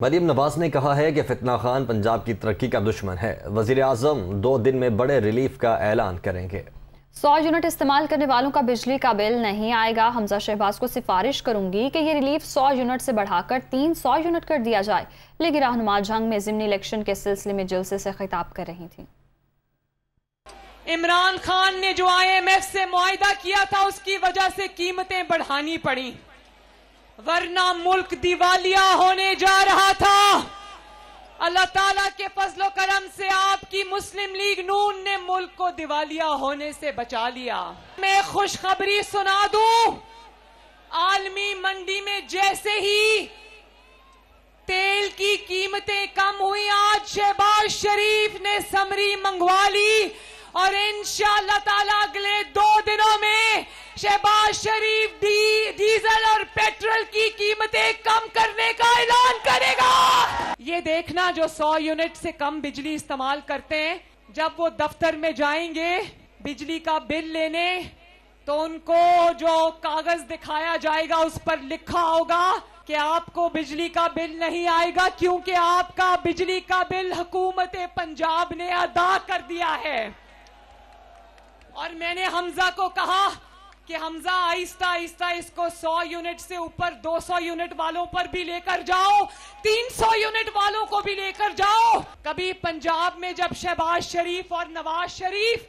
مریم نواز نے کہا ہے کہ فتنہ خان پنجاب کی ترقی کا دشمن ہے۔ وزیر اعظم 2 دن میں بڑے ریلیف کا اعلان کریں گے۔ 100 یونٹ استعمال کرنے والوں کا بجلی کا بل نہیں آئے گا۔ حمزہ شہباز کو سفارش کروں گی کہ یہ ریلیف 100 یونٹ سے بڑھا کر 300 یونٹ کر دیا جائے۔ لیگی رہنما جنگ میں ضمنی الیکشن کے سلسلے میں جلسے سے خطاب کر رہی تھیں۔ عمران خان نے جو IMF سے معاہدہ کیا تھا اس کی وجہ سے قیمتیں بڑھانی پڑیں، ورنہ ملک دیوالیہ ہونے جا رہا تھا۔ اللہ تعالیٰ کے فضل و کرم سے آپ کی مسلم لیگ نون نے ملک کو دیوالیہ ہونے سے بچا لیا۔ میں خوشخبری سنا دوں، عالمی منڈی میں جیسے ہی تیل کی قیمتیں کم ہوئی، آج شہباز شریف نے سمری منگوا لی اور انشاءاللہ تعالیٰ اگلے 2 دنوں میں شہباز شریف ڈیزل اور پیٹرول کی قیمتیں کم کرنے کا اعلان کرے گا۔ یہ دیکھنا جو 100 یونٹ سے کم بجلی استعمال کرتے ہیں، جب وہ دفتر میں جائیں گے بجلی کا بل لینے تو ان کو جو کاغذ دکھایا جائے گا اس پر لکھا ہوگا کہ آپ کو بجلی کا بل نہیں آئے گا کیونکہ آپ کا بجلی کا بل حکومت پنجاب نے ادا کر دیا ہے۔ اور میں نے حمزہ کو کہا کہ حمزہ آہستہ آہستہ اس کو 100 یونٹ سے اوپر 200 یونٹ والوں پر بھی لے کر جاؤ، 300 یونٹ والوں کو بھی لے کر جاؤ۔ کبھی پنجاب میں جب شہباز شریف اور نواز شریف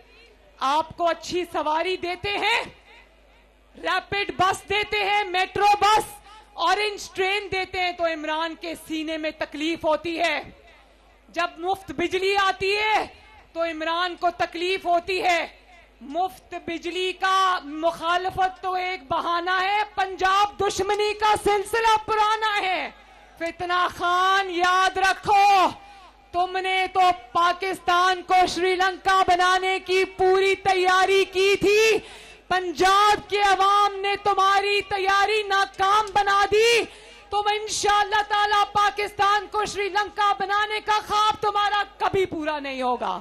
آپ کو اچھی سواری دیتے ہیں، ریپڈ بس دیتے ہیں، میٹرو بس، اورنج ٹرین دیتے ہیں، تو عمران کے سینے میں تکلیف ہوتی ہے۔ جب مفت بجلی آتی ہے تو عمران کو تکلیف ہوتی ہے۔ مفت بجلی کا مخالفت تو ایک بہانہ ہے، پنجاب دشمنی کا سلسلہ پرانا ہے۔ فتنہ خان یاد رکھو، تم نے تو پاکستان کو شری لنکا بنانے کی پوری تیاری کی تھی، پنجاب کے عوام نے تمہاری تیاری ناکام بنا دی۔ تم انشاءاللہ تعالی پاکستان کو شری لنکا بنانے کا خواب تمہارا کبھی پورا نہیں ہوگا۔